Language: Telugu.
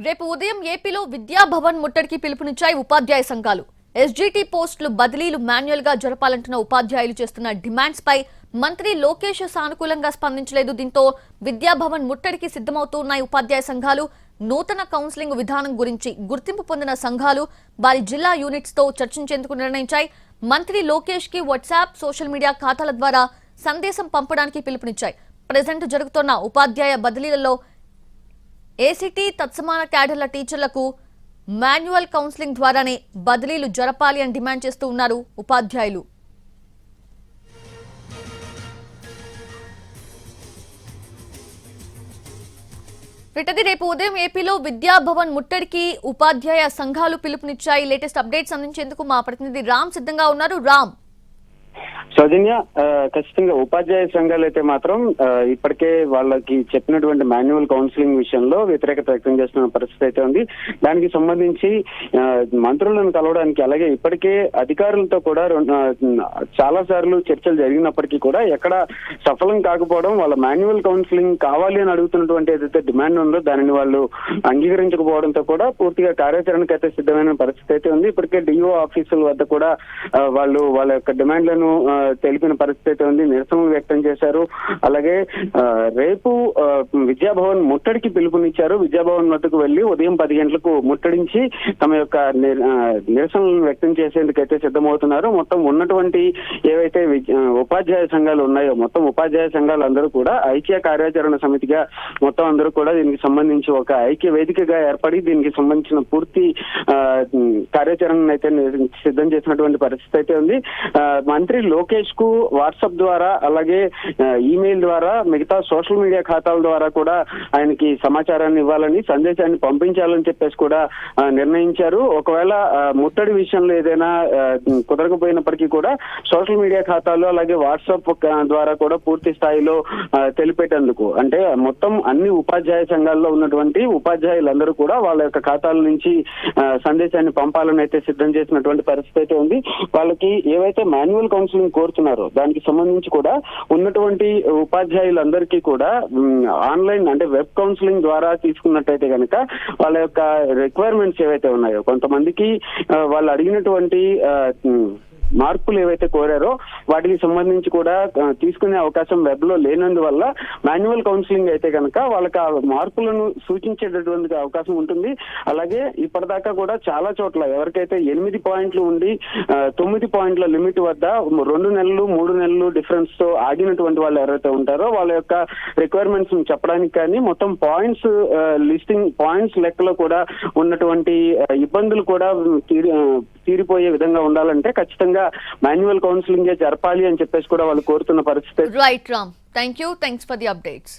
రేపు ఉదయం ఏపీలో విద్యాభవన్ ముట్టడికి పిలుపునిచ్చాయి ఉపాధ్యాయ సంఘాలు. ఎస్జీటీ పోస్టులు బదిలీలు మాన్యువల్ గా జరపాలంటున్న ఉపాధ్యాయులు చేస్తున్న డిమాండ్స్ పై మంత్రి లోకేష్ సానుకూలంగా స్పందించలేదు. దీంతో విద్యాభవన్ ముట్టడికి సిద్ధమవుతున్నాయి ఉపాధ్యాయ సంఘాలు. నూతన కౌన్సిలింగ్ విధానం గురించి గుర్తింపు పొందిన సంఘాలు వారి జిల్లా యూనిట్స్ తో చర్చించేందుకు నిర్ణయించాయి. మంత్రి లోకేష్ కి వాట్సాప్, సోషల్ మీడియా ఖాతాల ద్వారా సందేశం పంపడానికి పిలుపునిచ్చాయి. ప్రెజెంట్ జరుగుతున్న ఉపాధ్యాయ బదిలీలలో ఏసీటీ తత్సమాన క్యాడర్ల టీచర్లకు మాన్యువల్ కౌన్సిలింగ్ ద్వారానే బదిలీలు జరపాలి అని డిమాండ్ చేస్తూ ఉన్నారు ఉపాధ్యాయులు. రేపు ఉదయం ఏపీలో విద్యాభవన్ ముట్టడికి ఉపాధ్యాయ సంఘాలు పిలుపునిచ్చాయి. లేటెస్ట్ అప్డేట్స్ అందించేందుకు మా ప్రతినిధి రామ్ సిద్ధంగా ఉన్నారు. రామ్, సౌజన్య, ఖచ్చితంగా ఉపాధ్యాయ సంఘాలు అయితే మాత్రం ఇప్పటికే వాళ్ళకి చెప్పినటువంటి మాన్యువల్ కౌన్సిలింగ్ విషయంలో వ్యతిరేకత వ్యక్తం చేస్తున్న పరిస్థితి అయితే ఉంది. దానికి సంబంధించి మంత్రులను కలవడానికి, అలాగే ఇప్పటికే అధికారులతో కూడా చాలా సార్లు చర్చలు జరిగినప్పటికీ కూడా ఎక్కడ సఫలం కాకపోవడం, వాళ్ళ మాన్యువల్ కౌన్సిలింగ్ కావాలి అని అడుగుతున్నటువంటి ఏదైతే డిమాండ్ ఉందో దానిని వాళ్ళు అంగీకరించకపోవడంతో కూడా పూర్తిగా కార్యాచరణకు అయితే సిద్ధమైన పరిస్థితి అయితే ఉంది. ఇప్పటికే డిఓ ఆఫీసుల వద్ద కూడా వాళ్ళు వాళ్ళ యొక్క డిమాండ్లను తెలిపిన పరిస్థితి అయితే ఉంది, నిరసనలు వ్యక్తం చేశారు. అలాగే రేపు విద్యాభవన్ ముట్టడికి పిలుపునిచ్చారు. విద్యాభవన్ వద్దకు వెళ్లి ఉదయం 10 గంటలకు ముట్టడించి తమ యొక్క నిరసనలను వ్యక్తం చేసేందుకైతే సిద్ధమవుతున్నారు. మొత్తం ఉన్నటువంటి ఏవైతే ఉపాధ్యాయ సంఘాలు ఉన్నాయో మొత్తం ఉపాధ్యాయ సంఘాలు అందరూ కూడా ఐక్య కార్యాచరణ సమితిగా మొత్తం అందరూ కూడా దీనికి సంబంధించి ఒక ఐక్య వేదికగా ఏర్పడి దీనికి సంబంధించిన పూర్తి కార్యాచరణ అయితే సిద్ధం చేసినటువంటి పరిస్థితి అయితే ఉంది. మంత్రి లోకేష్ కు వాట్సాప్ ద్వారా, అలాగే ఈమెయిల్ ద్వారా, మిగతా సోషల్ మీడియా ఖాతాల ద్వారా కూడా ఆయనకి సమాచారాన్ని ఇవ్వాలని, సందేశాన్ని పంపించాలని చెప్పేసి కూడా నిర్ణయించారు. ఒకవేళ ముట్టడి విషయంలో ఏదైనా కుదరకపోయినప్పటికీ కూడా సోషల్ మీడియా ఖాతాలు అలాగే వాట్సాప్ ద్వారా కూడా పూర్తి స్థాయిలో తెలిపేటందుకు, అంటే మొత్తం అన్ని ఉపాధ్యాయ సంఘాల్లో ఉన్నటువంటి ఉపాధ్యాయులందరూ కూడా వాళ్ళ యొక్క ఖాతాల నుంచి సందేశాన్ని పంపాలని అయితే సిద్ధం చేసినటువంటి పరిస్థితి అయితే ఉంది. వాళ్ళకి ఏవైతే మాన్యువల్ కౌన్సిలింగ్ కోరుతున్నారో దానికి సంబంధించి కూడా ఉన్నటువంటి ఉపాధ్యాయులందరికీ కూడా ఆన్లైన్ అంటే వెబ్ కౌన్సిలింగ్ ద్వారా తీసుకున్నట్టయితే కనుక వాళ్ళ యొక్క రిక్వైర్మెంట్స్ ఏవైతే ఉన్నాయో, కొంతమందికి వాళ్ళు అడిగినటువంటి మార్పులు ఏవైతే కోరారో వాటికి సంబంధించి కూడా తీసుకునే అవకాశం వెబ్ లో లేనందువల్ల మాన్యువల్ కౌన్సిలింగ్ అయితే కనుక వాళ్ళకి ఆ మార్పులను సూచించేటటువంటి అవకాశం ఉంటుంది. అలాగే ఇప్పటిదాకా కూడా చాలా చోట్ల ఎవరికైతే 8 పాయింట్లు ఉండి 9 పాయింట్ల లిమిట్ వద్ద 2 నెలలు 3 నెలలు డిఫరెన్స్ తో ఆగినటువంటి వాళ్ళు ఎవరైతే ఉంటారో వాళ్ళ యొక్క రిక్వైర్మెంట్స్ చెప్పడానికి కానీ, మొత్తం పాయింట్స్ లిస్టింగ్ పాయింట్స్ లెక్కలో కూడా ఉన్నటువంటి ఇబ్బందులు కూడా తీరిపోయే విధంగా ఉండాలంటే ఖచ్చితంగా మాన్యువల్ కౌన్సిలింగ్ జరపాలి అని చెప్పేసి కూడా వాళ్ళు కోరుతున్న పరిస్థితి. Right Ram, thank you, thanks for the updates.